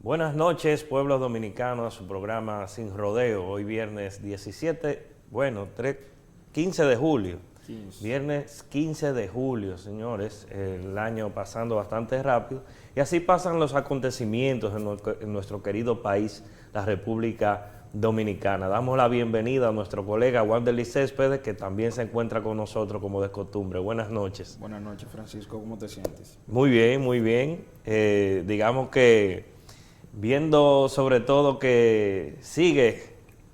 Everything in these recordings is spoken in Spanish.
Buenas noches, pueblo dominicano, a su programa Sin Rodeo. Hoy viernes 15 de julio. 15. Viernes 15 de julio, señores. El año pasando bastante rápido. Y así pasan los acontecimientos en nuestro querido país, la República Dominicana. Damos la bienvenida a nuestro colega Wanderly Céspedes, que también se encuentra con nosotros como de costumbre. Buenas noches. Buenas noches, Francisco. ¿Cómo te sientes? Muy bien, muy bien. Digamos que viendo sobre todo que sigue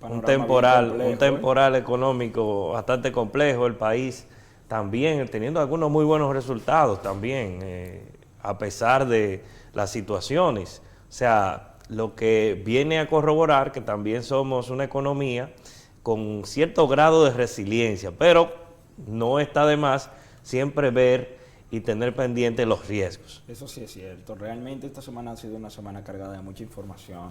un temporal económico bastante complejo, el país también teniendo algunos muy buenos resultados también, a pesar de las situaciones. O sea, lo que viene a corroborar que también somos una economía con cierto grado de resiliencia, pero no está de más siempre ver y tener pendiente los riesgos. Eso sí es cierto. Realmente esta semana ha sido una semana cargada de mucha información.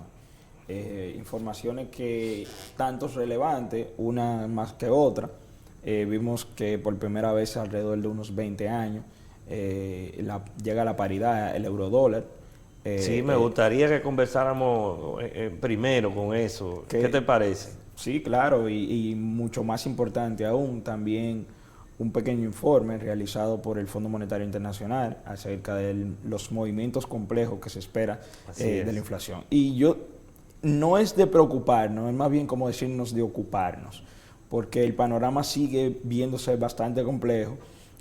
Informaciones que tanto es relevante, una más que otra. Vimos que por primera vez alrededor de unos 20 años llega la paridad, el eurodólar. Sí, me gustaría que conversáramos primero con eso. ¿Qué te parece? Sí, claro, y mucho más importante aún, también un pequeño informe realizado por el Fondo Monetario Internacional acerca de los movimientos complejos que se espera de la inflación. Y no es de preocuparnos, es más bien como decirnos de ocuparnos, porque el panorama sigue viéndose bastante complejo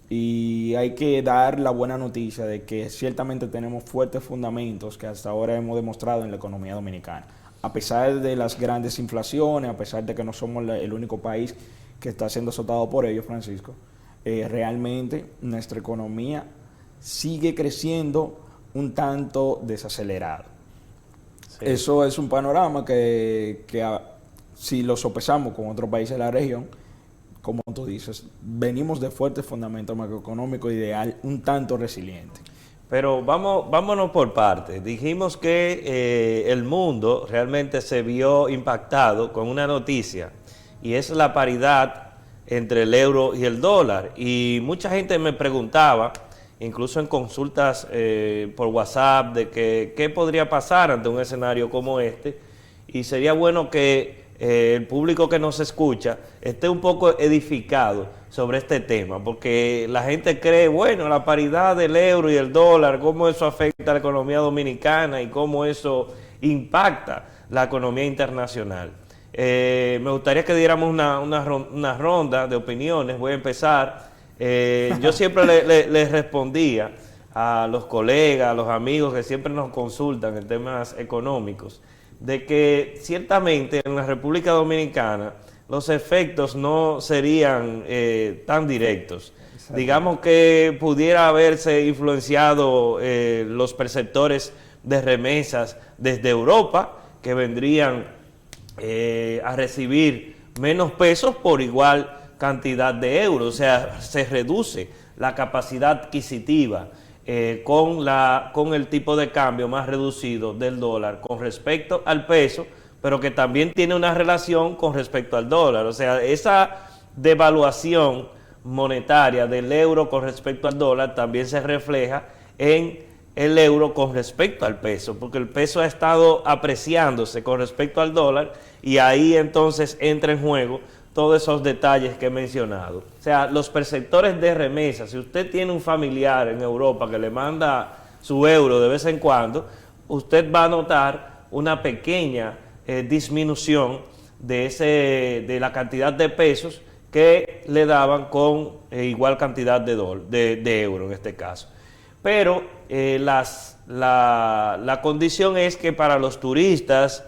y hay que dar la buena noticia de que ciertamente tenemos fuertes fundamentos que hasta ahora hemos demostrado en la economía dominicana. A pesar de las grandes inflaciones, a pesar de que no somos el único país que está siendo azotado por ello, Francisco, realmente nuestra economía sigue creciendo un tanto desacelerado. Sí. Eso es un panorama que si lo sopesamos con otros países de la región, como tú dices, venimos de fuertes fundamentos macroeconómicos ideal, un tanto resiliente. Pero vámonos por partes. Dijimos que el mundo realmente se vio impactado con una noticia, y es la paridad entre el euro y el dólar. Y mucha gente me preguntaba, incluso en consultas por WhatsApp, de que qué podría pasar ante un escenario como este. Y sería bueno que el público que nos escucha esté un poco edificado sobre este tema, porque la gente cree, bueno, la paridad del euro y el dólar, cómo eso afecta a la economía dominicana y cómo eso impacta la economía internacional. Me gustaría que diéramos una ronda de opiniones. Voy a empezar. Yo siempre les respondía a los colegas, a los amigos que siempre nos consultan en temas económicos, de que ciertamente en la República Dominicana los efectos no serían tan directos. Digamos que pudiera haberse influenciado los perceptores de remesas desde Europa, que vendrían a recibir menos pesos por igual cantidad de euros. O sea, se reduce la capacidad adquisitiva con el tipo de cambio más reducido del dólar con respecto al peso, pero que también tiene una relación con respecto al dólar. O sea, esa devaluación monetaria del euro con respecto al dólar también se refleja en el euro con respecto al peso, porque el peso ha estado apreciándose con respecto al dólar, y ahí entonces entra en juego todos esos detalles que he mencionado. O sea, los perceptores de remesas, si usted tiene un familiar en Europa que le manda su euro de vez en cuando, usted va a notar una pequeña disminución de la cantidad de pesos que le daban con igual cantidad de euro en este caso. Pero la condición es que para los turistas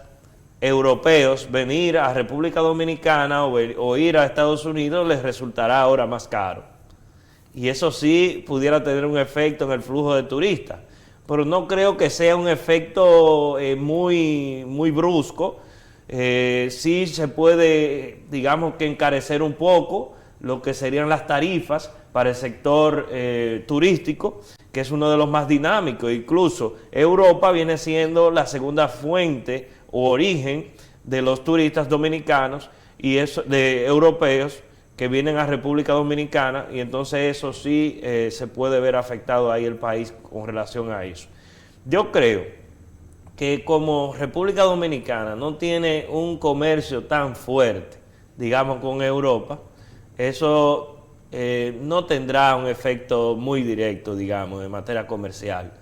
europeos venir a República Dominicana o ir a Estados Unidos les resultará ahora más caro. Y eso sí pudiera tener un efecto en el flujo de turistas, pero no creo que sea un efecto muy brusco. Sí se puede, digamos, que encarecer un poco lo que serían las tarifas para el sector turístico, que es uno de los más dinámicos. Incluso Europa viene siendo la segunda fuente o origen de los turistas dominicanos y de europeos que vienen a República Dominicana, y entonces eso sí se puede ver afectado ahí el país con relación a eso. Yo creo que como República Dominicana no tiene un comercio tan fuerte, digamos, con Europa, eso no tendrá un efecto muy directo, digamos, en materia comercial.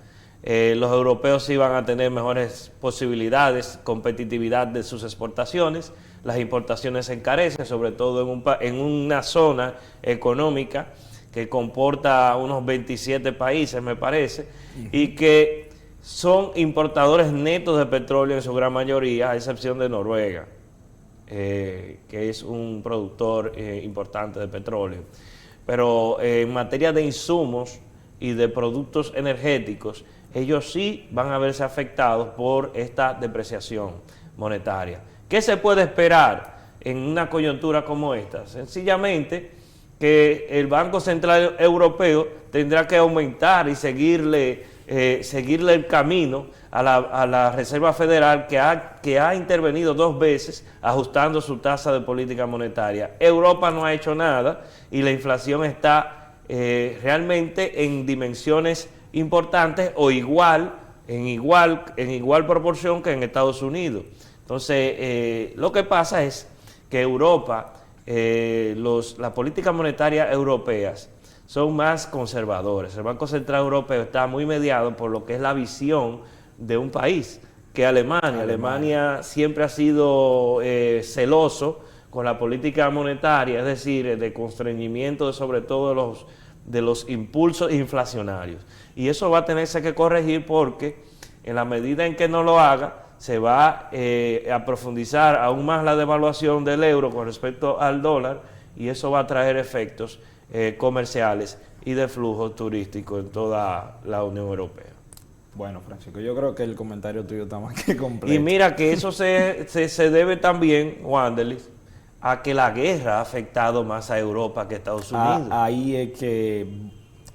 Los europeos sí van a tener mejores posibilidades, competitividad de sus exportaciones, las importaciones se encarecen, sobre todo en una zona económica que comporta unos 27 países, me parece, y que son importadores netos de petróleo en su gran mayoría, a excepción de Noruega, que es un productor importante de petróleo. Pero en materia de insumos y de productos energéticos, ellos sí van a verse afectados por esta depreciación monetaria. ¿Qué se puede esperar en una coyuntura como esta? Sencillamente que el Banco Central Europeo tendrá que aumentar y seguirle el camino a la Reserva Federal, que ha intervenido 2 veces ajustando su tasa de política monetaria. Europa no ha hecho nada y la inflación está realmente en dimensiones importantes o en igual proporción que en Estados Unidos. Entonces, lo que pasa es que Europa, las políticas monetarias europeas son más conservadores. El Banco Central Europeo está muy mediado por lo que es la visión de un país, que Alemania. Alemania siempre ha sido celoso con la política monetaria, es decir, de constreñimiento sobre todo de los impulsos inflacionarios. Y eso va a tenerse que corregir porque en la medida en que no lo haga, se va a profundizar aún más la devaluación del euro con respecto al dólar, y eso va a traer efectos comerciales y de flujo turístico en toda la Unión Europea. Bueno, Francisco, yo creo que el comentario tuyo está más que completo. Y mira que eso se debe también, Wanderlis, a que la guerra ha afectado más a Europa que a Estados Unidos. Ahí es que,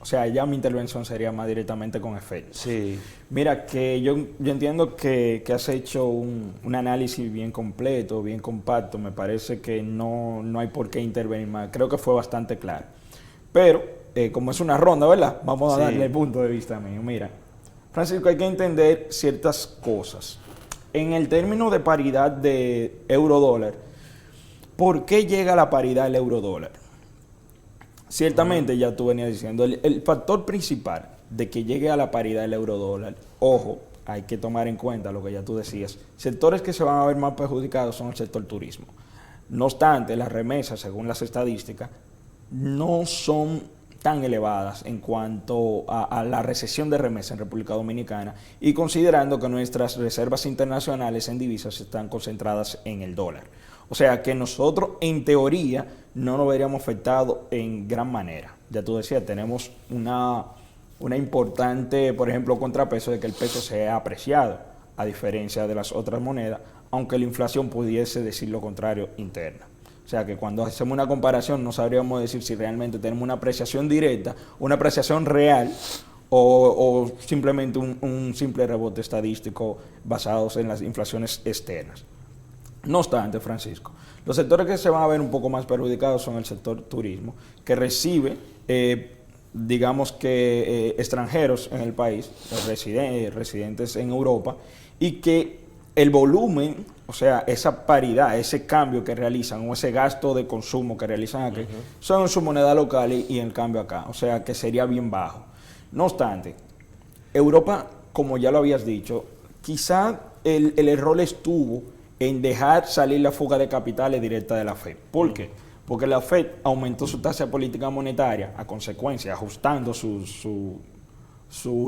o sea, ya mi intervención sería más directamente con efectos. Sí. Mira, que yo entiendo que has hecho un análisis bien completo, bien compacto. Me parece que no hay por qué intervenir más. Creo que fue bastante claro. Pero, como es una ronda, ¿verdad? Vamos a darle el punto de vista mío. Mira, Francisco, hay que entender ciertas cosas. En el término de paridad de euro-dólar, ¿por qué llega la paridad del euro-dólar? Ciertamente, ya tú venías diciendo, el factor principal de que llegue a la paridad del euro-dólar, ojo, hay que tomar en cuenta lo que ya tú decías, sectores que se van a ver más perjudicados son el sector turismo. No obstante, las remesas, según las estadísticas, no son tan elevadas en cuanto a la recesión de remesas en República Dominicana, y considerando que nuestras reservas internacionales en divisas están concentradas en el dólar. O sea que nosotros, en teoría, no nos veríamos afectados en gran manera. Ya tú decías, tenemos una importante, por ejemplo, contrapeso de que el peso se ha apreciado, a diferencia de las otras monedas, aunque la inflación pudiese decir lo contrario interna. O sea que cuando hacemos una comparación no sabríamos decir si realmente tenemos una apreciación directa, una apreciación real o simplemente un simple rebote estadístico basados en las inflaciones externas. No obstante, Francisco, los sectores que se van a ver un poco más perjudicados son el sector turismo, que recibe, digamos que extranjeros en el país, residentes en Europa, y que el volumen, o sea, esa paridad, ese cambio que realizan o ese gasto de consumo que realizan aquí, son en su moneda local y en cambio acá, o sea, que sería bien bajo. No obstante, Europa, como ya lo habías dicho, quizá el error estuvo en dejar salir la fuga de capitales directa de la FED. ¿Por qué? Porque la FED aumentó su tasa de política monetaria a consecuencia, ajustando su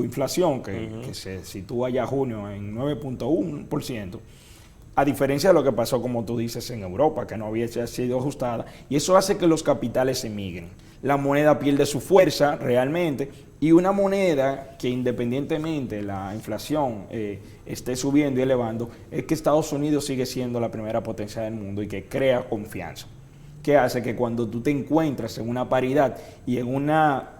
inflación, que se sitúa ya a junio en 9.1%, a diferencia de lo que pasó, como tú dices, en Europa, que no había sido ajustada, y eso hace que los capitales emigren. La moneda pierde su fuerza realmente, y una moneda que independientemente la inflación esté subiendo y elevando, es que Estados Unidos sigue siendo la primera potencia del mundo y que crea confianza. Que hace que cuando tú te encuentras en una paridad y en una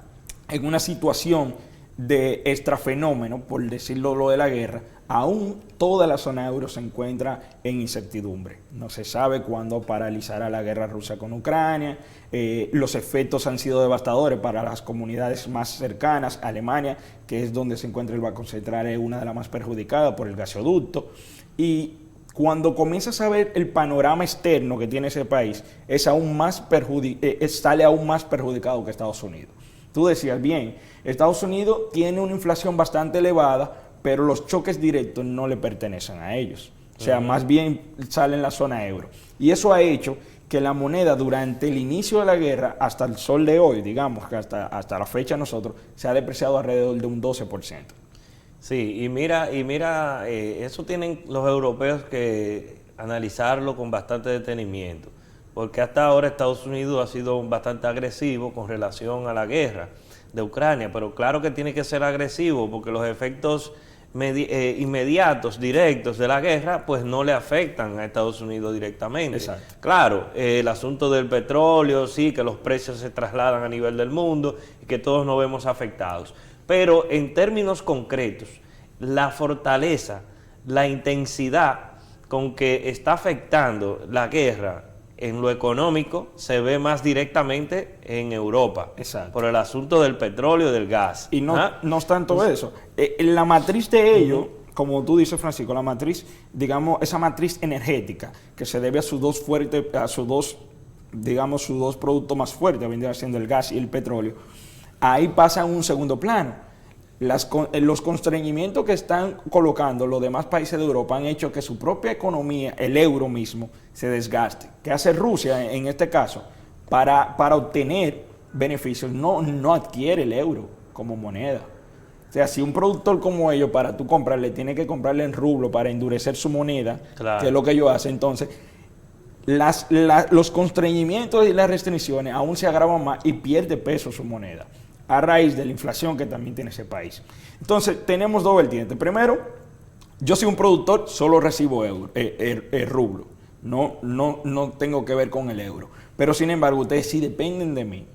situación de extrafenómeno, por decirlo lo de la guerra, aún toda la zona euro se encuentra en incertidumbre. No se sabe cuándo paralizará la guerra rusa con Ucrania. Los efectos han sido devastadores para las comunidades más cercanas. Alemania, que es donde se encuentra el Banco Central, es una de las más perjudicadas por el gasoducto. Y cuando comienzas a ver el panorama externo que tiene ese país, sale aún más perjudicado que Estados Unidos. Tú decías bien, Estados Unidos tiene una inflación bastante elevada, pero los choques directos no le pertenecen a ellos. O sea, más bien sale en la zona euro. Y eso ha hecho que la moneda durante el inicio de la guerra, hasta el sol de hoy, digamos que hasta la fecha nosotros, se ha depreciado alrededor de un 12%. Sí, y mira, eso tienen los europeos que analizarlo con bastante detenimiento, porque hasta ahora Estados Unidos ha sido bastante agresivo con relación a la guerra de Ucrania, pero claro que tiene que ser agresivo porque los efectos inmediatos, directos de la guerra, pues no le afectan a Estados Unidos directamente. Exacto. Claro, el asunto del petróleo, sí, que los precios se trasladan a nivel del mundo y que todos nos vemos afectados. Pero en términos concretos, la fortaleza, la intensidad con que está afectando la guerra en lo económico se ve más directamente en Europa. Exacto. Por el asunto del petróleo y del gas. Y no es tanto eso. La matriz de ello, como tú dices, Francisco, la matriz, digamos, esa matriz energética que se debe a sus dos productos más fuertes, vendría siendo el gas y el petróleo, ahí pasa a un segundo plano. Los constreñimientos que están colocando los demás países de Europa han hecho que su propia economía, el euro mismo, se desgaste. ¿Qué hace Rusia en este caso? Para obtener beneficios, no adquiere el euro como moneda. O sea, si un productor como ellos, para tú comprarle, tiene que comprarle en rublo para endurecer su moneda, claro, que es lo que ellos hacen, entonces los constreñimientos y las restricciones aún se agravan más y pierde peso su moneda, a raíz de la inflación que también tiene ese país. Entonces, tenemos dos vertientes. Primero, yo soy un productor, solo recibo rublo. No tengo que ver con el euro. Pero, sin embargo, ustedes sí dependen de mí.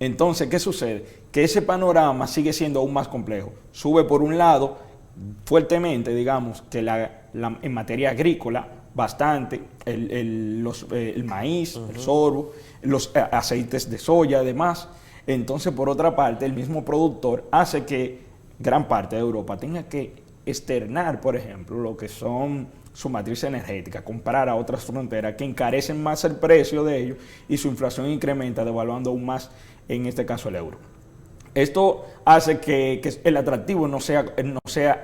Entonces, ¿qué sucede? Que ese panorama sigue siendo aún más complejo. Sube, por un lado, fuertemente, digamos, que en materia agrícola, bastante, el maíz, el sorgo, los aceites de soya, además. Entonces, por otra parte, el mismo productor hace que gran parte de Europa tenga que externar, por ejemplo, lo que son su matriz energética, comprar a otras fronteras que encarecen más el precio de ellos y su inflación incrementa, devaluando aún más, en este caso, el euro. Esto hace que el atractivo no sea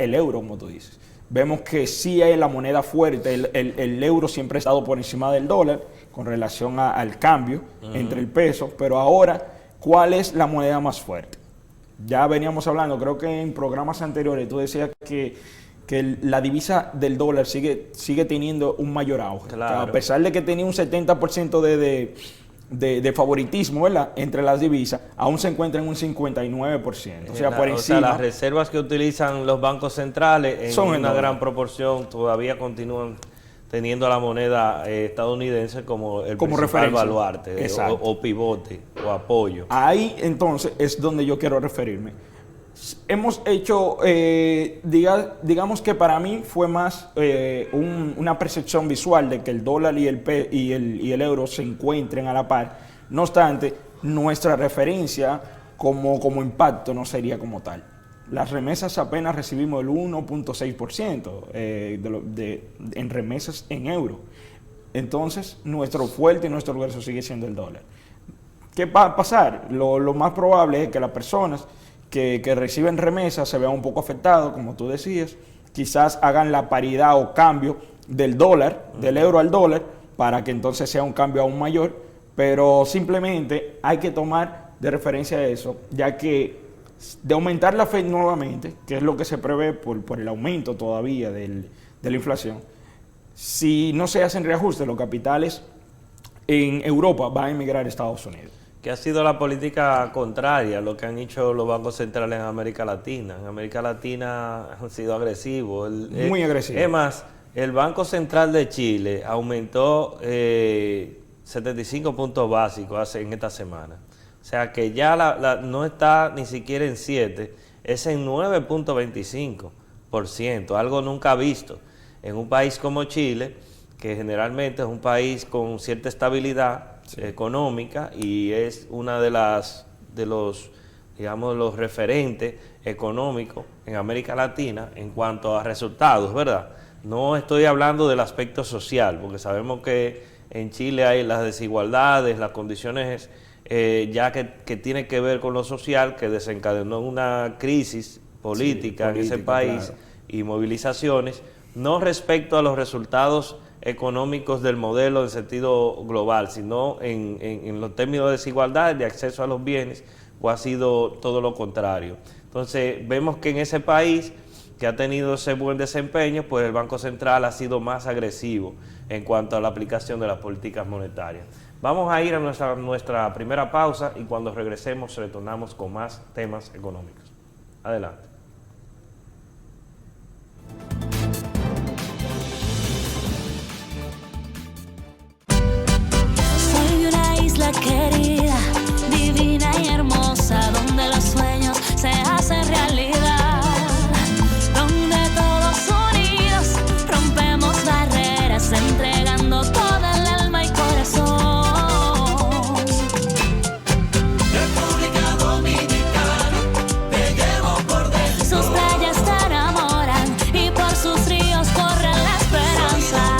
el euro, como tú dices. Vemos que sí hay la moneda fuerte, el euro siempre ha estado por encima del dólar con relación al cambio entre el peso, pero ahora, ¿cuál es la moneda más fuerte? Ya veníamos hablando, creo que en programas anteriores tú decías que la divisa del dólar sigue teniendo un mayor auge. Claro. A pesar de que tenía un 70% de favoritismo, ¿verdad?, entre las divisas, aún se encuentra en un 59%. O sea, por encima. O sea, las reservas que utilizan los bancos centrales en una gran proporción todavía continúan teniendo la moneda estadounidense como el principal baluarte o pivote o apoyo. Ahí entonces es donde yo quiero referirme. Hemos hecho, digamos que para mí fue más una percepción visual de que el dólar y el euro se encuentren a la par. No obstante, nuestra referencia como impacto no sería como tal. Las remesas apenas recibimos el 1.6% en remesas en euros. Entonces, nuestro fuerte y nuestro grueso sigue siendo el dólar. ¿Qué va a pasar? Lo más probable es que las personas que reciben remesas se vean un poco afectadas, como tú decías. Quizás hagan la paridad o cambio del dólar, del euro al dólar, para que entonces sea un cambio aún mayor. Pero simplemente hay que tomar de referencia eso, ya que de aumentar la Fed nuevamente, que es lo que se prevé por el aumento todavía de la inflación, si no se hacen reajustes, los capitales en Europa van a emigrar a Estados Unidos. ¿Qué ha sido la política contraria a lo que han hecho los bancos centrales en América Latina? En América Latina han sido agresivos. Muy agresivos. Es más, el Banco Central de Chile aumentó 75 puntos básicos en esta semana. O sea que ya no está ni siquiera en 7, es en 9.25%, algo nunca visto en un país como Chile, que generalmente es un país con cierta estabilidad económica y es una de los referentes económicos en América Latina en cuanto a resultados, ¿verdad? No estoy hablando del aspecto social, porque sabemos que en Chile hay las desigualdades, las condiciones ya que tiene que ver con lo social, que desencadenó una crisis política en ese país, claro, y movilizaciones, no respecto a los resultados económicos del modelo en sentido global, sino en los términos de desigualdad, de acceso a los bienes, o ha sido todo lo contrario. Entonces vemos que en ese país que ha tenido ese buen desempeño, pues el Banco Central ha sido más agresivo en cuanto a la aplicación de las políticas monetarias. Vamos a ir a nuestra primera pausa y cuando regresemos retornamos con más temas económicos. Adelante. Soy una isla querida, divina y hermosa, donde los sueños se hacen realidad, donde todos unidos rompemos barreras, entregando toda el alma y corazón. República Dominicana, te llevo por dentro. Sus playas te enamoran y por sus ríos corre la esperanza.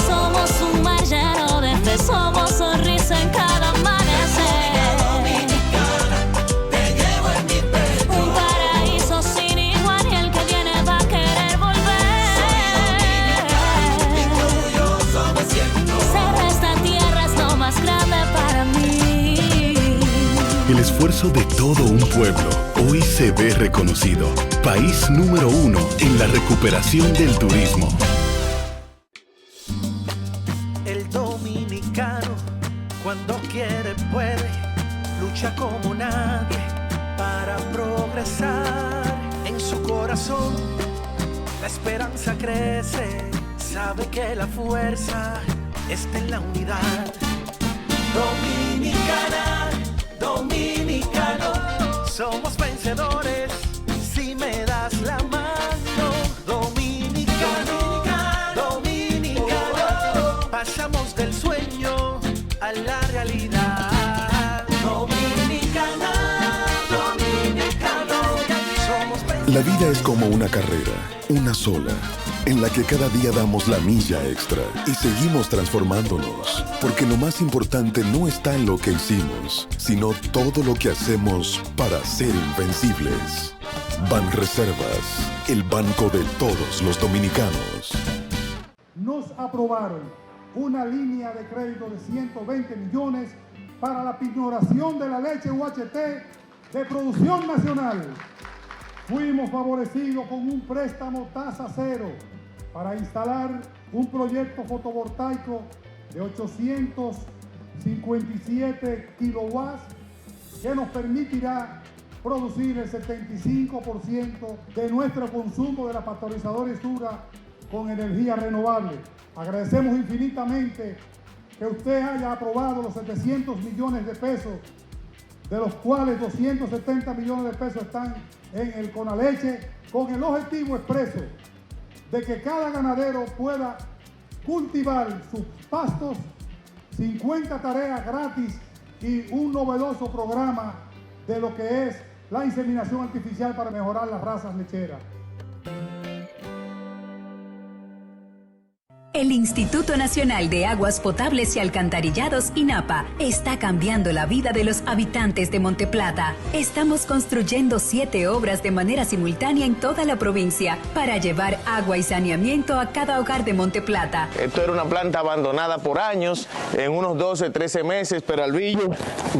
Somos un mar lleno de fe, somos sonrisa en cada amanecer. Te llevo en mi pecho. Un paraíso sin igual y el que viene va a querer volver. Orgulloso me siento. Ser esta tierra es lo más grande para mí. El esfuerzo de todo un pueblo hoy se ve reconocido. País número 1 en la recuperación del turismo. El dominicano, cuando quiere, puede, lucha como nadie para progresar. En su corazón, la esperanza crece, sabe que la fuerza está en la unidad. Dominicana, dominicano, somos vencedores si me das la mano. Dominicano, dominicano, pasamos del sueño a la realidad. Dominicana, dominicano, somos vencedores. La vida es como una carrera, una sola, en la que cada día damos la milla extra y seguimos transformándonos, porque lo más importante no está en lo que hicimos, sino todo lo que hacemos para ser invencibles. Banreservas, el banco de todos los dominicanos. Nos aprobaron una línea de crédito de 120 millones para la pignoración de la leche UHT de producción nacional. Fuimos favorecidos con un préstamo tasa cero para instalar un proyecto fotovoltaico de 857 kilowatts que nos permitirá producir el 75% de nuestro consumo de la pasteurizadora Isura con energía renovable. Agradecemos infinitamente que usted haya aprobado los 700 millones de pesos, de los cuales 270 millones de pesos están en el Conaleche, con el objetivo expreso de que cada ganadero pueda cultivar sus pastos, 50 tareas gratis y un novedoso programa de lo que es la inseminación artificial para mejorar las razas lecheras. El Instituto Nacional de Aguas Potables y Alcantarillados, INAPA, está cambiando la vida de los habitantes de Monteplata. Estamos construyendo 7 obras de manera simultánea en toda la provincia para llevar agua y saneamiento a cada hogar de Monteplata. Esto era una planta abandonada por años, en unos 12, 13 meses, Peralvillo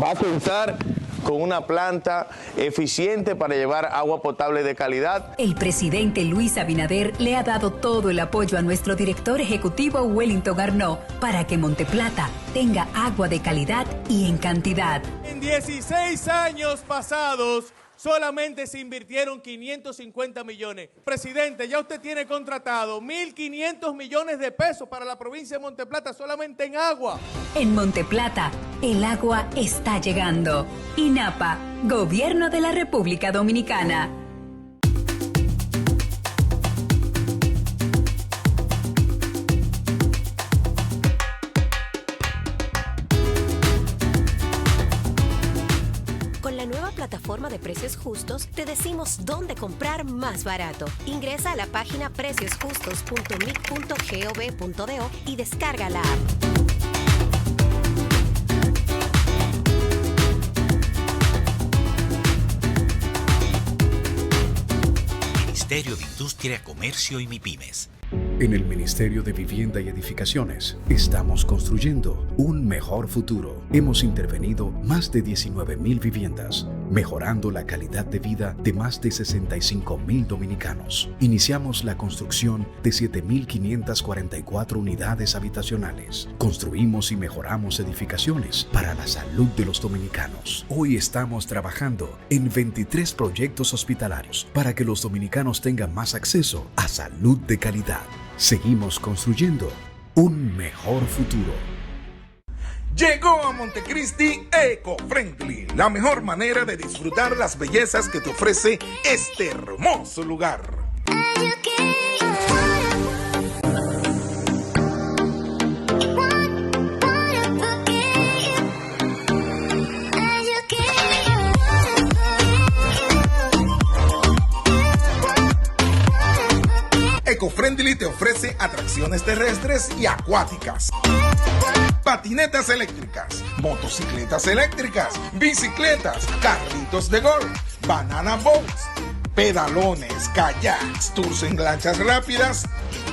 va a contar con una planta eficiente para llevar agua potable de calidad. El presidente Luis Abinader le ha dado todo el apoyo a nuestro director ejecutivo Wellington Arnaud para que Monteplata tenga agua de calidad y en cantidad. En 16 años pasados, solamente se invirtieron 550 millones. Presidente, ya usted tiene contratado 1.500 millones de pesos para la provincia de Monteplata solamente en agua. En Monteplata, el agua está llegando. INAPA, Gobierno de la República Dominicana. Con la nueva plataforma de Precios Justos, te decimos dónde comprar más barato. Ingresa a la página preciosjustos.mic.gov.do y descarga la app. Ministerio de Industria, Comercio y MIPYMES. En el Ministerio de Vivienda y Edificaciones estamos construyendo un mejor futuro. Hemos intervenido más de 19.000 viviendas, mejorando la calidad de vida de más de 65.000 dominicanos. Iniciamos la construcción de 7.544 unidades habitacionales. Construimos y mejoramos edificaciones para la salud de los dominicanos. Hoy estamos trabajando en 23 proyectos hospitalarios para que los dominicanos tengan más acceso a salud de calidad. Seguimos construyendo un mejor futuro. Llegó a Montecristi Eco-Friendly, la mejor manera de disfrutar las bellezas que te ofrece este hermoso lugar. Eco-Friendly te ofrece atracciones terrestres y acuáticas, patinetas eléctricas, motocicletas eléctricas, bicicletas, carritos de golf, banana boats, pedalones, kayaks, tours en lanchas rápidas,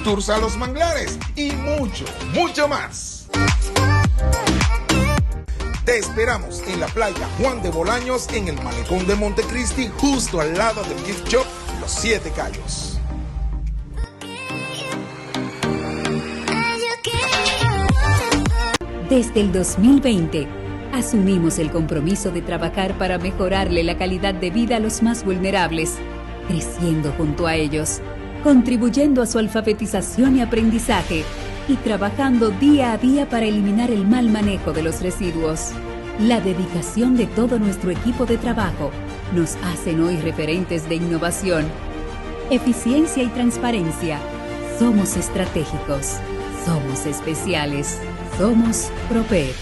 tours a los manglares y mucho, mucho más. Te esperamos en la playa Juan de Bolaños, en el malecón de Montecristi, justo al lado del gift shop Los Siete Cayos. Desde el 2020, asumimos el compromiso de trabajar para mejorarle la calidad de vida a los más vulnerables, creciendo junto a ellos, contribuyendo a su alfabetización y aprendizaje y trabajando día a día para eliminar el mal manejo de los residuos. La dedicación de todo nuestro equipo de trabajo nos hacen hoy referentes de innovación, eficiencia y transparencia. Somos estratégicos, somos especiales. Somos PROPER.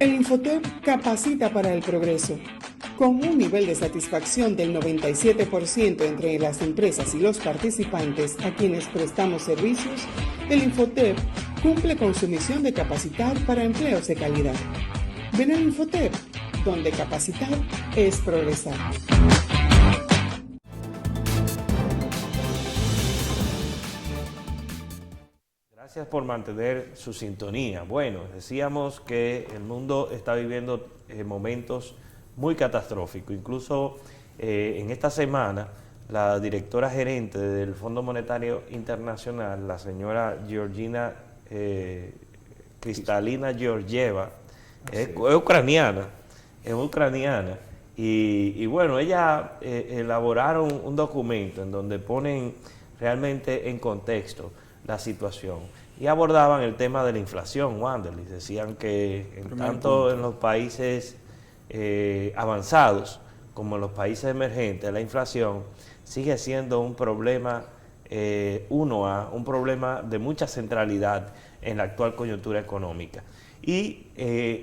El Infotep capacita para el progreso. Con un nivel de satisfacción del 97% entre las empresas y los participantes a quienes prestamos servicios, el Infotep cumple con su misión de capacitar para empleos de calidad. Ven al Infotep, donde capacitar es progresar. Gracias por mantener su sintonía. Bueno, decíamos que el mundo está viviendo momentos muy catastróficos. Incluso en esta semana, la directora gerente del Fondo Monetario Internacional, la señora Georgina Kristalina Georgieva, es ucraniana. Y bueno, ella elaboraron un documento en donde ponen realmente en contexto la situación y abordaban el tema de la inflación, Wanderly. Decían que tanto en los países avanzados como en los países emergentes, la inflación sigue siendo un problema un problema de mucha centralidad en la actual coyuntura económica. Y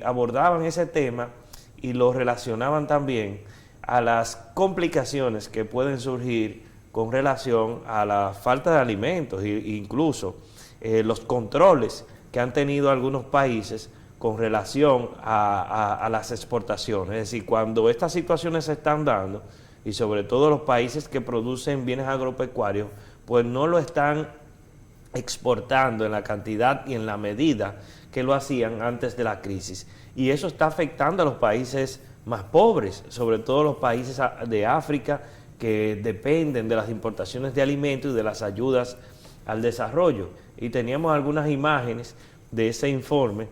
abordaban ese tema y lo relacionaban también a las complicaciones que pueden surgir con relación a la falta de alimentos e incluso los controles que han tenido algunos países con relación a las exportaciones. Es decir, cuando estas situaciones se están dando, y sobre todo los países que producen bienes agropecuarios, pues no lo están exportando en la cantidad y en la medida que lo hacían antes de la crisis. Y eso está afectando a los países más pobres, sobre todo los países de África, que dependen de las importaciones de alimentos y de las ayudas al desarrollo. Y teníamos algunas imágenes de ese informe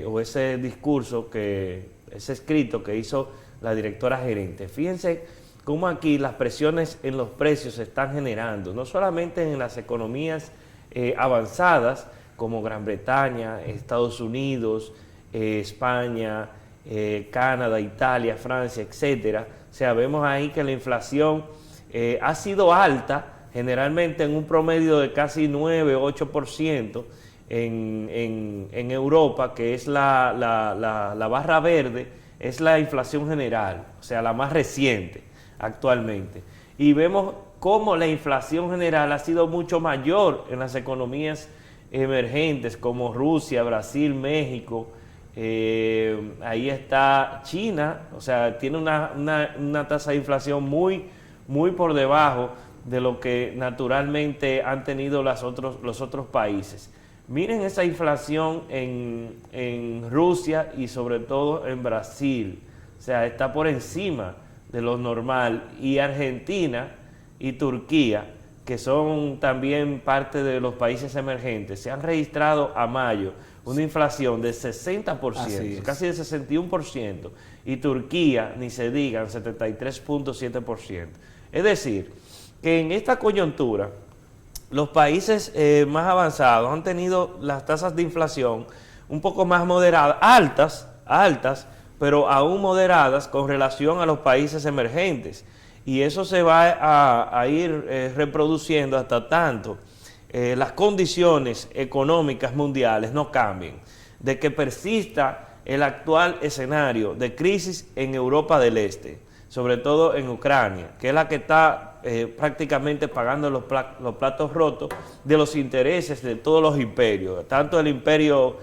o ese discurso, ese escrito que hizo la directora gerente. Fíjense cómo aquí las presiones en los precios se están generando, no solamente en las economías avanzadas como Gran Bretaña, Estados Unidos, España, Canadá, Italia, Francia, etcétera. O sea, vemos ahí que la inflación ha sido alta, generalmente en un promedio de casi 9 o 8% en Europa, que es la barra verde, es la inflación general, o sea, la más reciente actualmente. Y vemos cómo la inflación general ha sido mucho mayor en las economías emergentes como Rusia, Brasil, México. Ahí está China, o sea, tiene una tasa de inflación muy por debajo de lo que naturalmente han tenido los otros países. Miren esa inflación en Rusia y sobre todo en Brasil, o sea, está por encima de lo normal. Y Argentina y Turquía, que son también parte de los países emergentes, se han registrado a mayo una inflación de 60%, casi de 61%, y Turquía, ni se digan, 73.7%. Es decir, que en esta coyuntura, los países más avanzados han tenido las tasas de inflación un poco más moderadas, altas, pero aún moderadas con relación a los países emergentes. Y eso se va a ir reproduciendo hasta tanto las condiciones económicas mundiales no cambien, de que persista el actual escenario de crisis en Europa del Este, sobre todo en Ucrania, que es la que está prácticamente pagando los platos rotos de los intereses de todos los imperios, tanto el imperio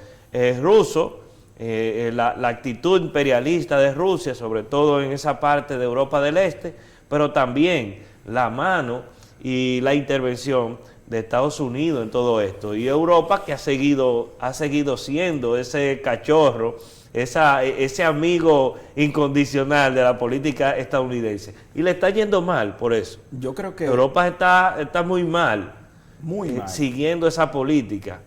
ruso, la actitud imperialista de Rusia, sobre todo en esa parte de Europa del Este, pero también la mano y la intervención de Estados Unidos en todo esto, y Europa, que ha seguido siendo ese cachorro, ese amigo incondicional de la política estadounidense, y le está yendo mal por eso. Yo creo que Europa está muy mal, siguiendo esa política.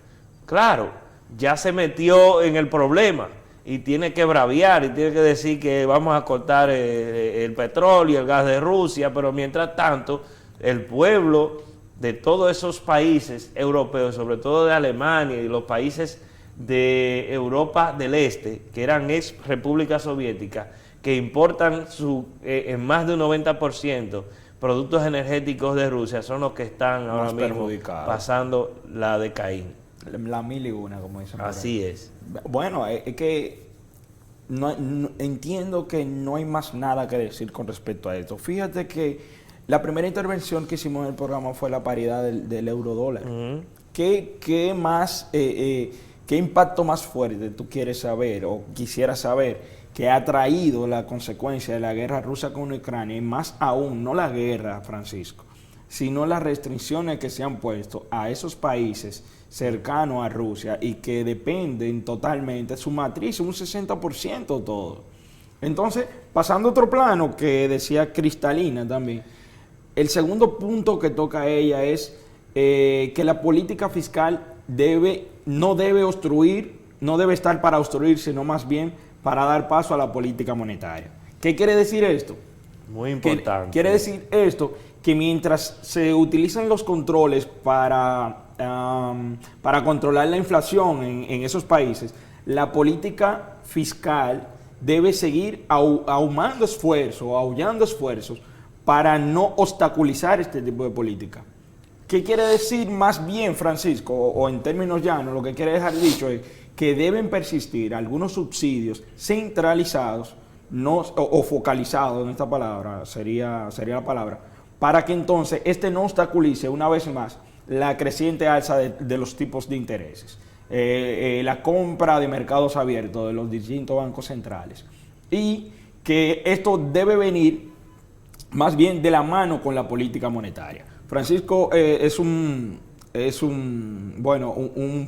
Claro, ya se metió en el problema y tiene que braviar y tiene que decir que vamos a cortar el petróleo y el gas de Rusia, pero mientras tanto el pueblo de todos esos países europeos, sobre todo de Alemania y los países de Europa del Este, que eran ex repúblicas soviéticas, que importan en más de un 90% productos energéticos de Rusia, son los que están ahora mismo pasando la de Caín. La 1001, como dicen. Así es. Bueno, es que no entiendo que no hay más nada que decir con respecto a esto. Fíjate que la primera intervención que hicimos en el programa fue la paridad del euro-dólar. ¿Qué impacto más fuerte tú quieres saber o quisieras saber que ha traído la consecuencia de la guerra rusa con Ucrania? Y más aún, no la guerra, Francisco, sino las restricciones que se han puesto a esos países cercanos a Rusia y que dependen totalmente de su matriz, un 60% todo. Entonces, pasando a otro plano que decía Cristalina también, el segundo punto que toca ella es que la política fiscal no debe obstruir, no debe estar para obstruir, sino más bien para dar paso a la política monetaria. ¿Qué quiere decir esto? Muy importante. Quiere decir esto que mientras se utilizan los controles para controlar la inflación en esos países, la política fiscal debe seguir aullando esfuerzos para no obstaculizar este tipo de política. ¿Qué quiere decir más bien, Francisco? O en términos llanos, lo que quiere dejar dicho es que deben persistir algunos subsidios centralizados o focalizados, en esta palabra sería la palabra, para que entonces no obstaculice una vez más la creciente alza de los tipos de intereses, la compra de mercados abiertos de los distintos bancos centrales, y que esto debe venir más bien de la mano con la política monetaria. Francisco es un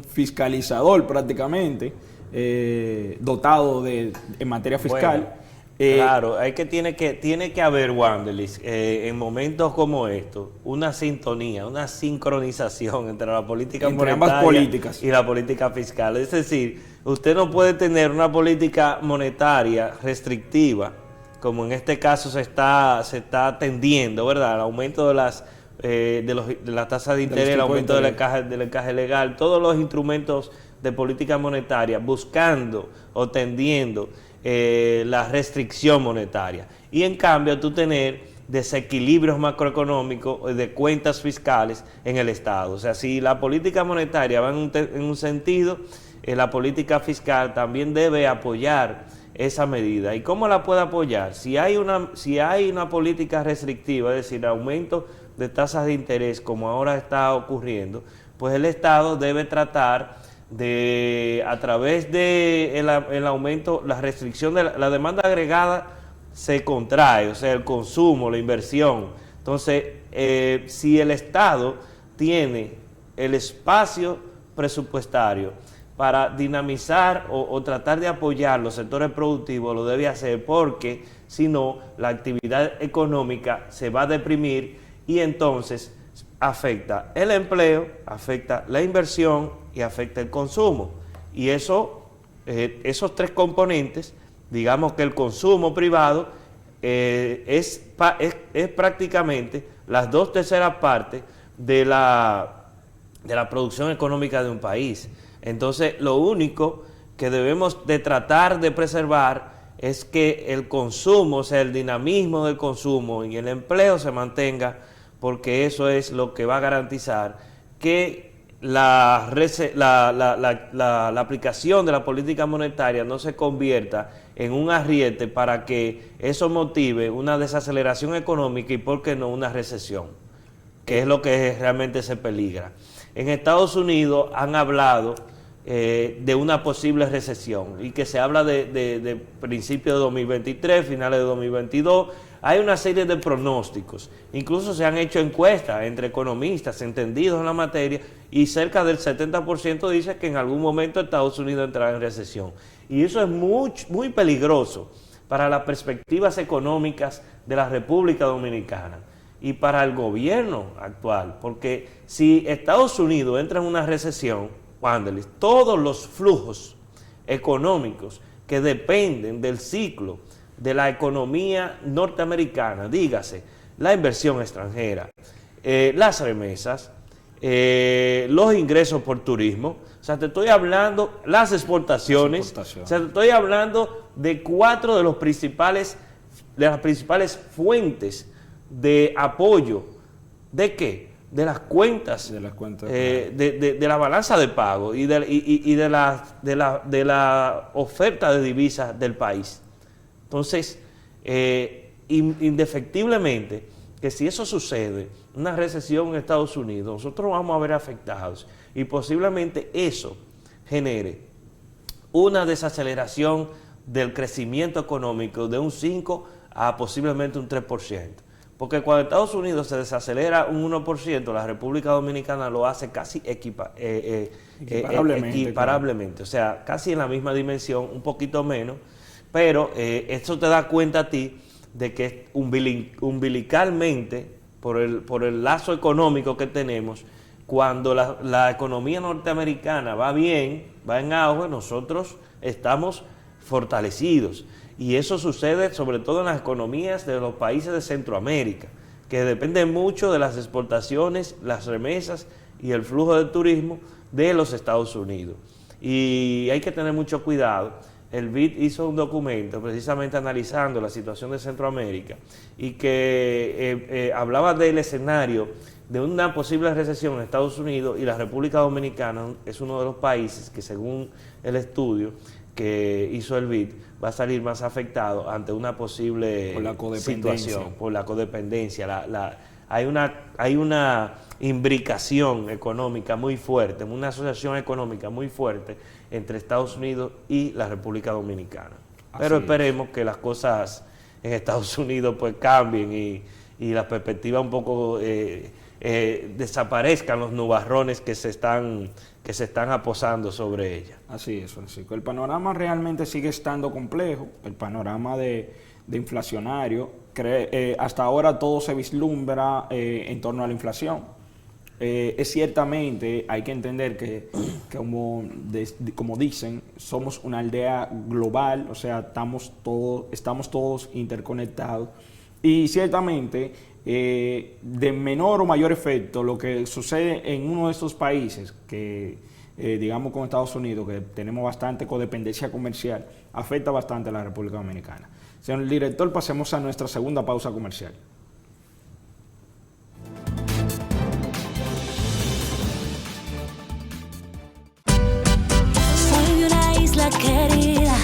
fiscalizador prácticamente, dotado en materia fiscal. Claro, tiene que haber, Wanderlis, en momentos como estos, una sintonía, una sincronización entre la política entre monetaria ambas políticas y la política fiscal. Es decir, usted no puede tener una política monetaria restrictiva, como en este caso se está atendiendo, ¿verdad? El aumento de la tasa de interés, el aumento del encaje legal, todos los instrumentos de política monetaria buscando o tendiendo la restricción monetaria. Y en cambio tú tener desequilibrios macroeconómicos de cuentas fiscales en el Estado. O sea, si la política monetaria va en un sentido, la política fiscal también debe apoyar esa medida. ¿Y cómo la puede apoyar? Si hay una política restrictiva, es decir, aumento de tasas de interés como ahora está ocurriendo, pues el Estado debe tratar de, a través de el aumento, la restricción de la demanda agregada se contrae, o sea, el consumo, la inversión. Entonces, si el Estado tiene el espacio presupuestario para dinamizar o tratar de apoyar los sectores productivos, lo debe hacer, porque si no, la actividad económica se va a deprimir y entonces afecta el empleo, afecta la inversión y afecta el consumo. Y esos tres componentes, digamos que el consumo privado es prácticamente las 2/3 partes de la producción económica de un país. Entonces, lo único que debemos de tratar de preservar es que el consumo, o sea, el dinamismo del consumo y el empleo se mantenga, porque eso es lo que va a garantizar que la aplicación de la política monetaria no se convierta en un arriete para que eso motive una desaceleración económica y, ¿por qué no?, una recesión, que es lo que realmente se peligra. En Estados Unidos han hablado de una posible recesión y que se habla de principios de 2023, finales de 2022. Hay una serie de pronósticos, incluso se han hecho encuestas entre economistas entendidos en la materia y cerca del 70% dice que en algún momento Estados Unidos entrará en recesión. Y eso es muy peligroso para las perspectivas económicas de la República Dominicana y para el gobierno actual, porque si Estados Unidos entra en una recesión, Wanderlis, todos los flujos económicos que dependen del ciclo de la economía norteamericana, dígase, la inversión extranjera, las remesas, los ingresos por turismo, o sea, te estoy hablando, las exportaciones, o sea, te estoy hablando de de las principales fuentes de apoyo, ¿de qué? De las cuentas, de la balanza de pago y de la oferta de divisas del país. Entonces, indefectiblemente, que si eso sucede, una recesión en Estados Unidos, nosotros vamos a ver afectados y posiblemente eso genere una desaceleración del crecimiento económico de un 5 a posiblemente un 3%. Porque cuando Estados Unidos se desacelera un 1%, la República Dominicana lo hace casi equiparablemente, o sea, casi en la misma dimensión, un poquito menos, pero esto te da cuenta a ti de que umbilicalmente, por el lazo económico que tenemos, cuando la economía norteamericana va bien, va en auge, nosotros estamos fortalecidos. Y eso sucede sobre todo en las economías de los países de Centroamérica, que dependen mucho de las exportaciones, las remesas y el flujo de turismo de los Estados Unidos. Y hay que tener mucho cuidado. El BID hizo un documento precisamente analizando la situación de Centroamérica y que hablaba del escenario de una posible recesión en Estados Unidos, y la República Dominicana es uno de los países que, según el estudio que hizo el BID, va a salir más afectado ante una posible situación por la codependencia. Hay una imbricación económica muy fuerte, una asociación económica muy fuerte entre Estados Unidos y la República Dominicana. Pero esperemos que las cosas en Estados Unidos pues cambien y la perspectiva un poco desaparezcan los nubarrones que se están que se están aposando sobre ella. Así es, Francisco. El panorama realmente sigue estando complejo, el panorama de inflacionario. Hasta ahora todo se vislumbra en torno a la inflación. Es ciertamente, hay que entender que como dicen, somos una aldea global, o sea, estamos todos interconectados, y ciertamente de menor o mayor efecto lo que sucede en uno de estos países que digamos con Estados Unidos, que tenemos bastante codependencia comercial, afecta bastante a la República Dominicana. Señor director, pasemos a nuestra segunda pausa comercial. Soy de una isla querida,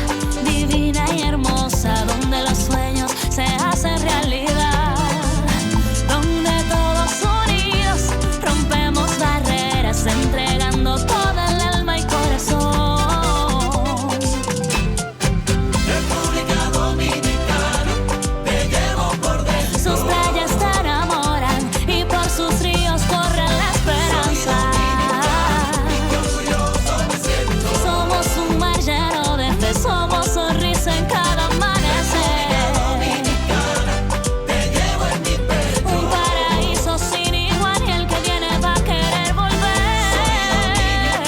divina y hermosa, donde los sueños se hacen realidad, donde todos unidos rompemos barreras, entregando toda el alma y corazón. República Dominicana, te llevo por dentro. Sus playas te enamoran y por sus ríos corre la esperanza. Somos un mar lleno de fe, somos sonrisa en cada amanecer. Te llevo en mi pecho. Un paraíso sin igual y el que viene va a querer volver.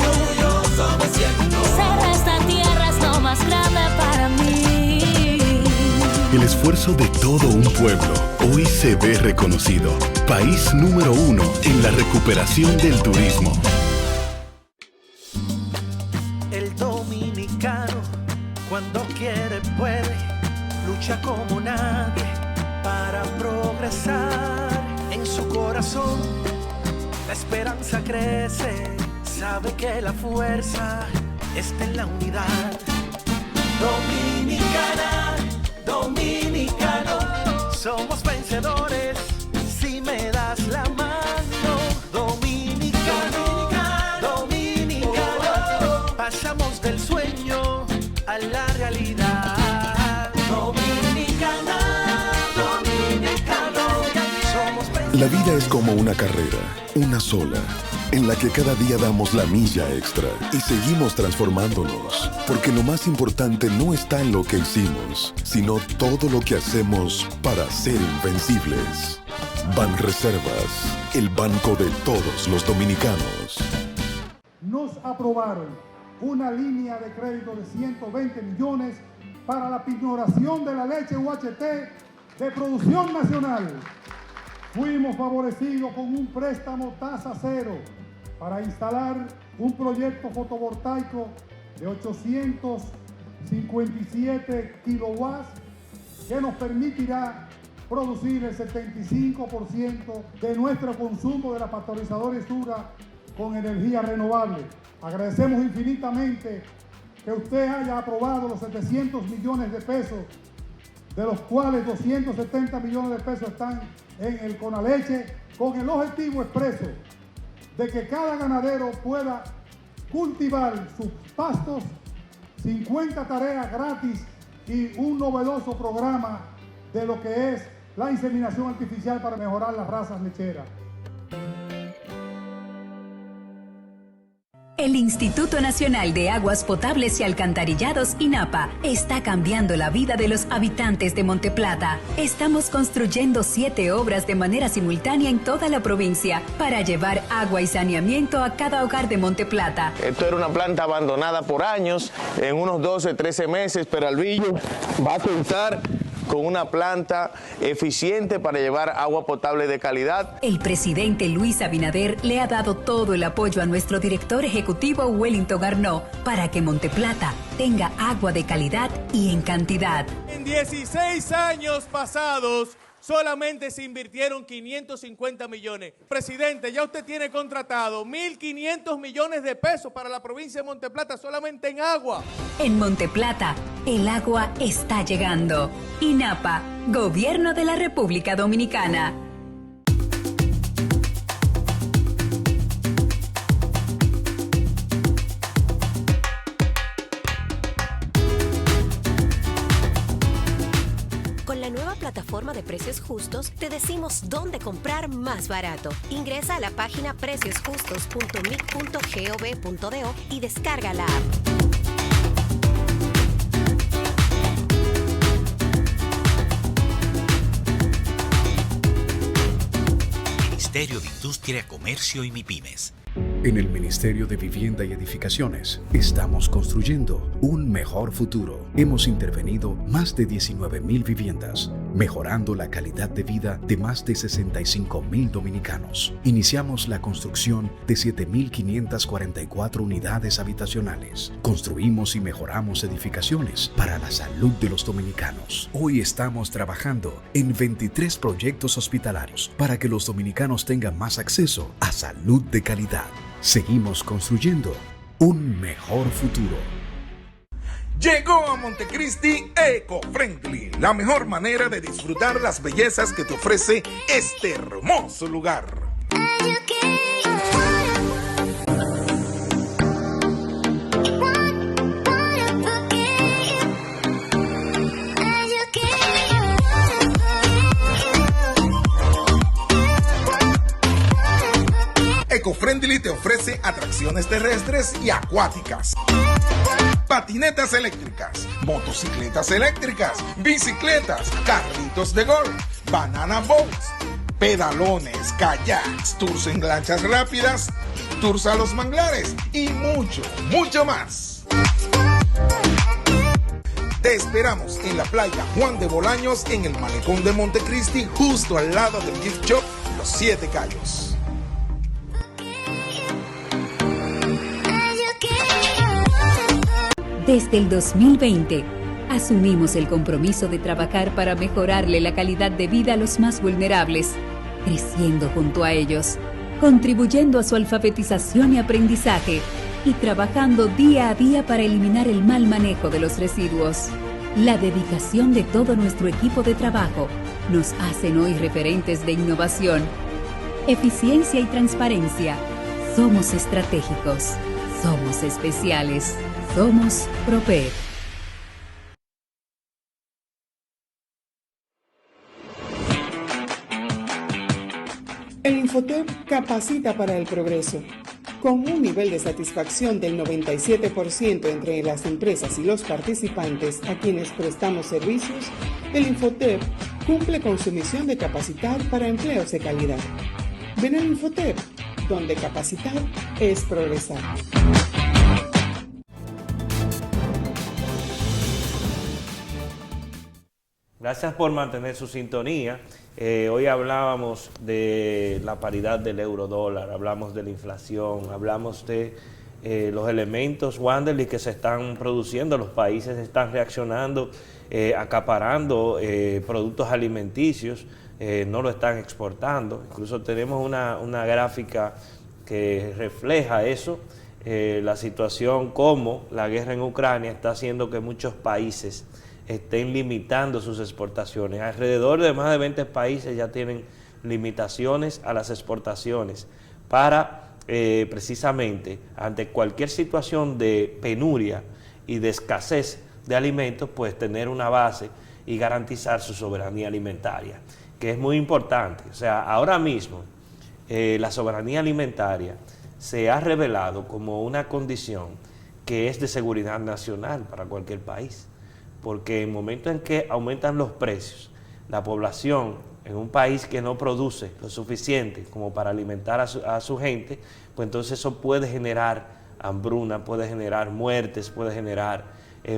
Orgulloso me siento. Ser esta tierra es lo más grande para mí. El esfuerzo de todo un pueblo hoy se ve reconocido. País número 1 en la recuperación del turismo. El dominicano, cuando quiere puede, lucha como nadie para progresar. En su corazón la esperanza crece, sabe que la fuerza está en la unidad. Dominicana, dominicano, somos vencedores si me das la mano. Dominicano, dominicano, pasamos del sueño a la realidad. Dominicana, dominicano, somos La vida es como una carrera, una sola, en la que cada día damos la milla extra y seguimos transformándonos, porque lo más importante no está en lo que hicimos, sino todo lo que hacemos para ser invencibles. Banreservas, el banco de todos los dominicanos. Nos aprobaron una línea de crédito de 120 millones para la pignoración de la leche UHT de producción nacional. Fuimos favorecidos con un préstamo tasa cero para instalar un proyecto fotovoltaico de 857 kilowatts que nos permitirá producir el 75% de nuestro consumo de la pasteurizadora Sura con energía renovable. Agradecemos infinitamente que usted haya aprobado los 700 millones de pesos, de los cuales 270 millones de pesos están en el Conaleche, con el objetivo expreso de que cada ganadero pueda cultivar sus pastos, 50 tareas gratis y un novedoso programa de lo que es la inseminación artificial para mejorar las razas lecheras. El Instituto Nacional de Aguas Potables y Alcantarillados, INAPA, está cambiando la vida de los habitantes de Monteplata. Estamos construyendo 7 obras de manera simultánea en toda la provincia para llevar agua y saneamiento a cada hogar de Monteplata. Esto era una planta abandonada por años, en unos 12, 13 meses, Peralvillo va a contar con una planta eficiente para llevar agua potable de calidad. El presidente Luis Abinader le ha dado todo el apoyo a nuestro director ejecutivo Wellington Arnaud para que Monteplata tenga agua de calidad y en cantidad. En 16 años pasados, solamente se invirtieron 550 millones. Presidente, ya usted tiene contratado 1.500 millones de pesos para la provincia de Monteplata solamente en agua. En Monteplata, el agua está llegando. INAPA, Gobierno de la República Dominicana. Con la nueva plataforma de precios justos, te decimos dónde comprar más barato. Ingresa a la página preciosjustos.mic.gov.do y descarga la app. Ministerio de Industria, Comercio y MIPYMES. En el Ministerio de Vivienda y Edificaciones estamos construyendo un mejor futuro. Hemos intervenido más de 19,000 viviendas, mejorando la calidad de vida de más de 65,000 dominicanos. Iniciamos la construcción de 7,544 unidades habitacionales. Construimos y mejoramos edificaciones para la salud de los dominicanos. Hoy estamos trabajando en 23 proyectos hospitalarios para que los dominicanos tengan más acceso a salud de calidad. Seguimos construyendo un mejor futuro. Llegó a Montecristi Eco Friendly, la mejor manera de disfrutar las bellezas que te ofrece este hermoso lugar. Ecofriendly te ofrece atracciones terrestres y acuáticas, patinetas eléctricas, motocicletas eléctricas, bicicletas, carritos de golf, banana boats, pedalones, kayaks, tours en lanchas rápidas, tours a los manglares y mucho, mucho más. Te esperamos en la playa Juan de Bolaños, en el malecón de Montecristi, justo al lado del gift shop Los Siete Cayos. Desde el 2020, asumimos el compromiso de trabajar para mejorarle la calidad de vida a los más vulnerables, creciendo junto a ellos, contribuyendo a su alfabetización y aprendizaje y trabajando día a día para eliminar el mal manejo de los residuos. La dedicación de todo nuestro equipo de trabajo nos hacen hoy referentes de innovación, eficiencia y transparencia. Somos estratégicos, somos especiales. Somos Propet. El Infotep capacita para el progreso. Con un nivel de satisfacción del 97% entre las empresas y los participantes a quienes prestamos servicios, el Infotep cumple con su misión de capacitar para empleos de calidad. Ven al Infotep, donde capacitar es progresar. Gracias por mantener su sintonía. Hoy hablábamos de la paridad del euro-dólar, hablamos de la inflación, hablamos de los elementos, Wanderly, que se están produciendo. Los países están reaccionando, acaparando productos alimenticios, no lo están exportando. Incluso tenemos una gráfica que refleja eso, la situación, como la guerra en Ucrania está haciendo que muchos países estén limitando sus exportaciones. Alrededor de más de 20 países ya tienen limitaciones a las exportaciones para precisamente ante cualquier situación de penuria y de escasez de alimentos, pues tener una base y garantizar su soberanía alimentaria, que es muy importante. O sea, ahora mismo la soberanía alimentaria se ha revelado como una condición que es de seguridad nacional para cualquier país, porque en el momento en que aumentan los precios, la población en un país que no produce lo suficiente como para alimentar a su gente, pues entonces eso puede generar hambruna, puede generar muertes, puede generar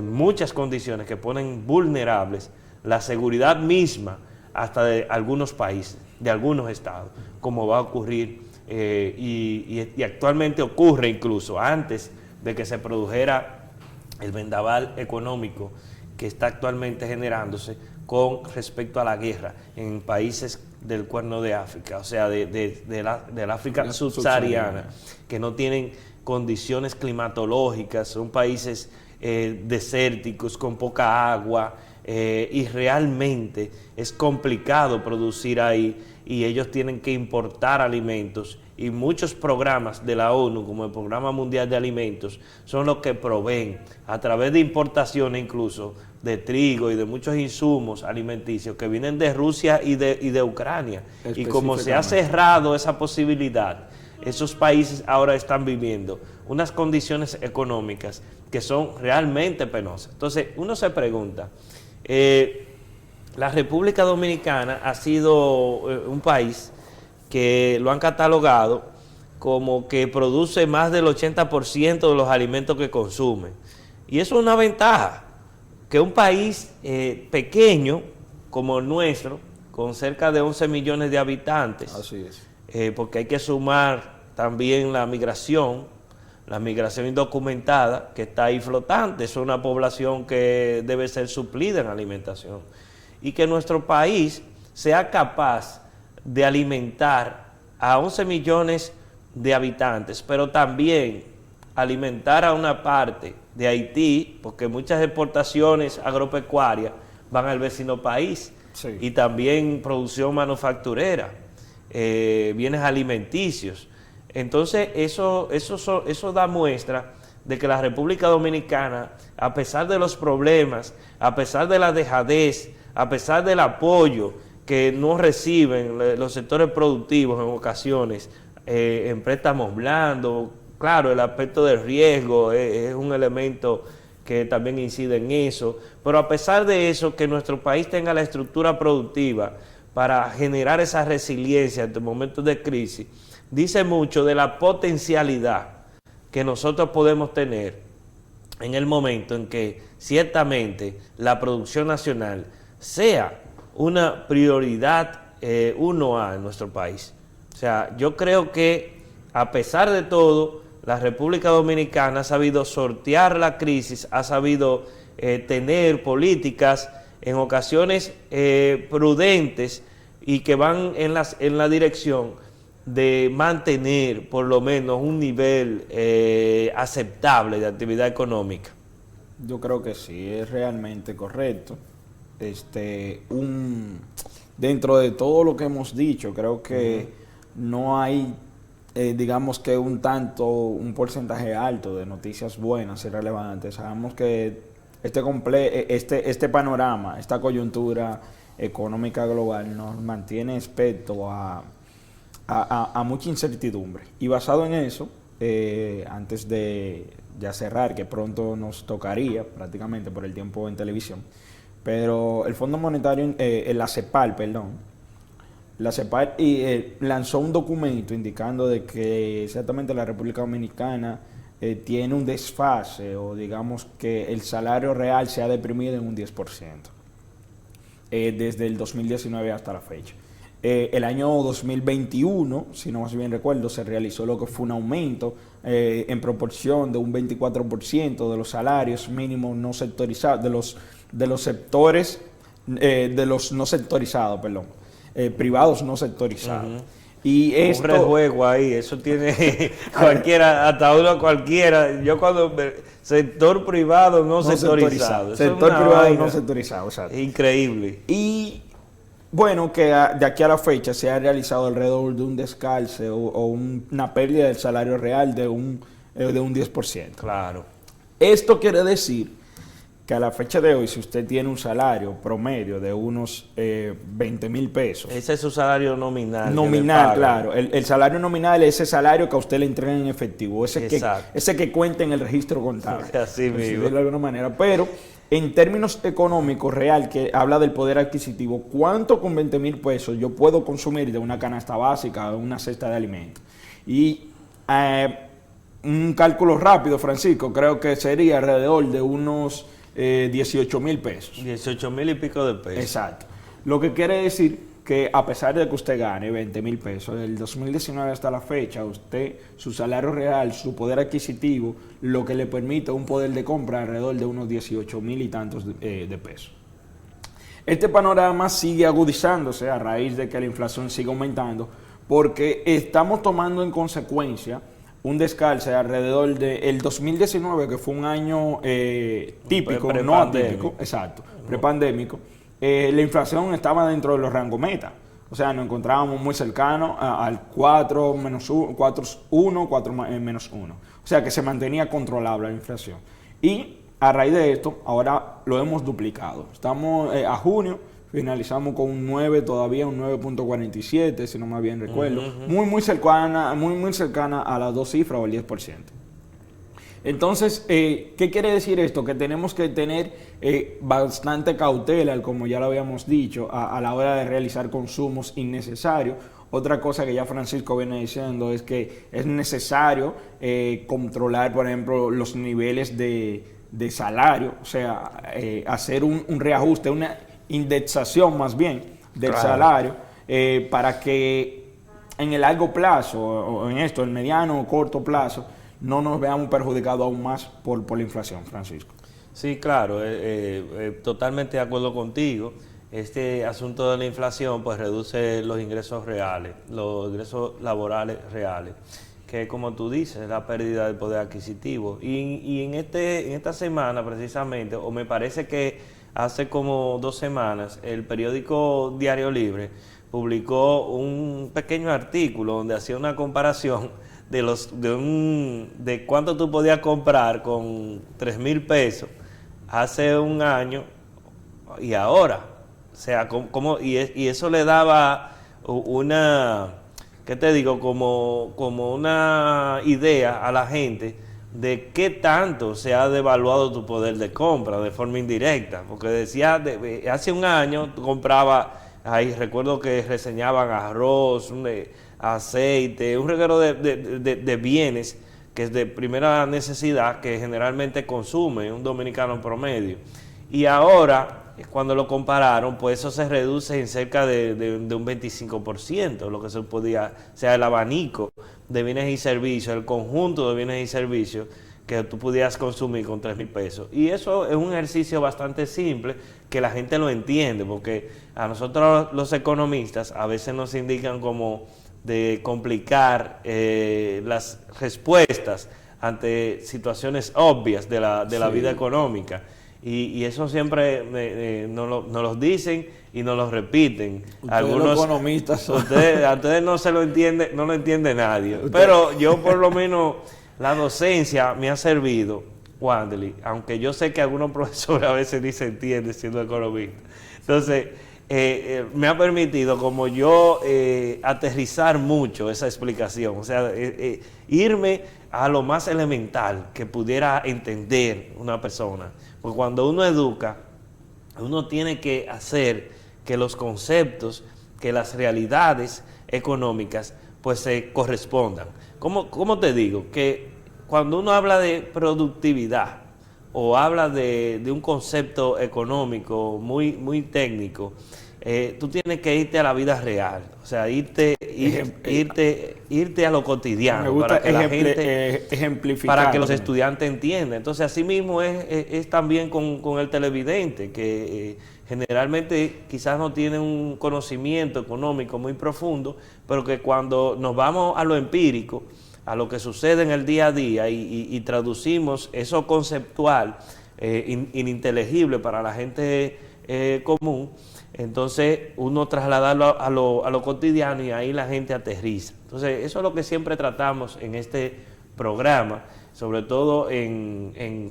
muchas condiciones que ponen vulnerables la seguridad misma hasta de algunos países, de algunos estados, como va a ocurrir y actualmente ocurre incluso antes de que se produjera el vendaval económico que está actualmente generándose con respecto a la guerra en países del Cuerno de África, o sea, del África subsahariana, que no tienen condiciones climatológicas, son países desérticos, con poca agua, y realmente es complicado producir ahí, y ellos tienen que importar alimentos y muchos programas de la ONU, como el Programa Mundial de Alimentos, son los que proveen, a través de importaciones incluso, de trigo y de muchos insumos alimenticios que vienen de Rusia y de Ucrania. Y como se ha cerrado esa posibilidad, esos países ahora están viviendo unas condiciones económicas que son realmente penosas. Entonces, uno se pregunta, la República Dominicana ha sido un país que lo han catalogado como que produce más del 80% de los alimentos que consume. Y eso es una ventaja, que un país pequeño como el nuestro, con cerca de 11 millones de habitantes, así es. Porque hay que sumar también la migración indocumentada, que está ahí flotante, es una población que debe ser suplida en alimentación, y que nuestro país sea capaz de alimentar a 11 millones de habitantes, pero también alimentar a una parte de Haití, porque muchas exportaciones agropecuarias van al vecino país, sí, y también producción manufacturera, bienes alimenticios. Entonces eso da muestra de que la República Dominicana, a pesar de los problemas, a pesar de la dejadez, a pesar del apoyo que no reciben los sectores productivos en ocasiones, en préstamos blandos, claro, el aspecto del riesgo es un elemento que también incide en eso, pero a pesar de eso, que nuestro país tenga la estructura productiva para generar esa resiliencia en momentos de crisis, dice mucho de la potencialidad que nosotros podemos tener en el momento en que ciertamente la producción nacional sea una prioridad 1A en nuestro país. O sea, yo creo que a pesar de todo, la República Dominicana ha sabido sortear la crisis, ha sabido tener políticas en ocasiones prudentes y que van en la dirección de mantener por lo menos un nivel aceptable de actividad económica. Yo creo que sí, es realmente correcto. Dentro de todo lo que hemos dicho, creo que no hay, digamos que un porcentaje alto de noticias buenas y relevantes. Sabemos que este panorama, esta coyuntura económica global nos mantiene expuesto a mucha incertidumbre. Y basado en eso, antes de ya cerrar, que pronto nos tocaría prácticamente por el tiempo en televisión, pero el Fondo Monetario, la CEPAL lanzó un documento indicando de que exactamente la República Dominicana tiene un desfase, o digamos que el salario real se ha deprimido en un 10%, desde el 2019 hasta la fecha. El año 2021, si no más bien recuerdo, se realizó lo que fue un aumento en proporción de un 24% de los salarios mínimos no sectorizados, de los sectores, de los no sectorizados, privados no sectorizados. Y esto, un rejuego ahí, eso tiene cualquiera, hasta uno cualquiera. Yo cuando sector privado no sectorizado. Sector privado no sectorizado, exacto. Increíble. Y bueno, que de aquí a la fecha se ha realizado alrededor de un descalce o una pérdida del salario real de un 10%. Claro. Esto quiere decir que a la fecha de hoy, si usted tiene un salario promedio de unos 20,000 pesos. Ese es su salario nominal. Nominal, claro. El salario nominal es ese salario que a usted le entregan en efectivo, ese que cuenta en el registro contable. Así mismo. De alguna manera. Pero en términos económicos real, que habla del poder adquisitivo, ¿cuánto con 20,000 pesos yo puedo consumir de una canasta básica o una cesta de alimentos? Y un cálculo rápido, Francisco, creo que sería alrededor de unos 18,000 pesos. 18,000 y pico de pesos. Exacto. Lo que quiere decir que a pesar de que usted gane 20,000 pesos, del 2019 hasta la fecha, usted, su salario real, su poder adquisitivo, lo que le permite un poder de compra alrededor de unos 18,000 y tantos de pesos. Este panorama sigue agudizándose a raíz de que la inflación sigue aumentando, porque estamos tomando en consecuencia un descalce alrededor del 2019, que fue un año típico, no atípico, exacto, prepandémico. La inflación estaba dentro de los rangos meta. O sea, nos encontrábamos muy cercanos al 4 menos 1, 4 1, 4 menos 1. O sea, que se mantenía controlable la inflación. Y a raíz de esto, ahora lo hemos duplicado. Estamos a junio, finalizamos con un 9, todavía un 9.47, si no me bien recuerdo. Muy cercana a las dos cifras o el 10%. Entonces, ¿qué quiere decir esto? Que tenemos que tener bastante cautela, como ya lo habíamos dicho, a la hora de realizar consumos innecesarios. Otra cosa que ya Francisco viene diciendo es que es necesario controlar, por ejemplo, los niveles de salario, o sea, hacer un reajuste, una indexación más bien del salario, para que en el largo plazo, o en esto, el mediano o corto plazo, no nos veamos perjudicados aún más por la inflación, Francisco. Sí, claro, totalmente de acuerdo contigo. Este asunto de la inflación pues reduce los ingresos reales, los ingresos laborales reales, que como tú dices, la pérdida del poder adquisitivo. Y en esta semana precisamente, o me parece que hace como 2 semanas, el periódico Diario Libre publicó un pequeño artículo donde hacía una comparación de cuánto tú podías comprar con 3,000 pesos hace un año y ahora. O sea, y eso le daba una, ¿qué te digo? Como una idea a la gente de qué tanto se ha devaluado tu poder de compra de forma indirecta. Porque decía, hace un año tú comprabas, ahí recuerdo que reseñaban arroz, aceite, un reguero de bienes que es de primera necesidad que generalmente consume un dominicano promedio. Y ahora, cuando lo compararon, pues eso se reduce en cerca de un 25%, lo que se podía, o sea, el abanico de bienes y servicios, el conjunto de bienes y servicios que tú pudieras consumir con 3,000 pesos. Y eso es un ejercicio bastante simple que la gente lo entiende, porque a nosotros los economistas a veces nos indican como de complicar las respuestas ante situaciones obvias de la vida económica. Y eso siempre nos lo dicen y nos lo repiten. Algunos economistas a ustedes no se lo entiende, no lo entiende nadie. Pero yo por lo menos la docencia me ha servido, Wanderly, aunque yo sé que algunos profesores a veces ni se entienden siendo economistas. Entonces, me ha permitido como yo aterrizar mucho esa explicación, o sea, irme a lo más elemental que pudiera entender una persona. Porque cuando uno educa, uno tiene que hacer que los conceptos, que las realidades económicas, pues se correspondan. ¿Cómo te digo? Que cuando uno habla de productividad o habla de un concepto económico muy técnico, tú tienes que irte a la vida real, o sea, irte a lo cotidiano. Me gusta para que la gente, ejemplificar, para que los estudiantes entiendan. Entonces, así mismo es también con el televidente, que generalmente quizás no tiene un conocimiento económico muy profundo, pero que cuando nos vamos a lo empírico, a lo que sucede en el día a día y traducimos eso conceptual, ininteligible para la gente común, entonces uno trasladarlo a lo cotidiano y ahí la gente aterriza. Entonces eso es lo que siempre tratamos en este programa, sobre todo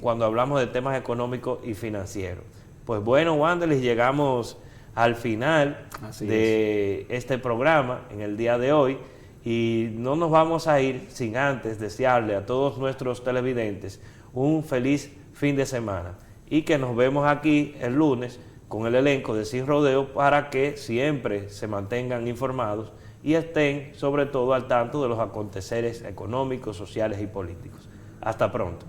cuando hablamos de temas económicos y financieros. Pues bueno, Wanderly, llegamos al final de este programa en el día de hoy y no nos vamos a ir sin antes desearle a todos nuestros televidentes un feliz fin de semana y que nos vemos aquí el lunes con el elenco de Sin Rodeo para que siempre se mantengan informados y estén sobre todo al tanto de los aconteceres económicos, sociales y políticos. Hasta pronto.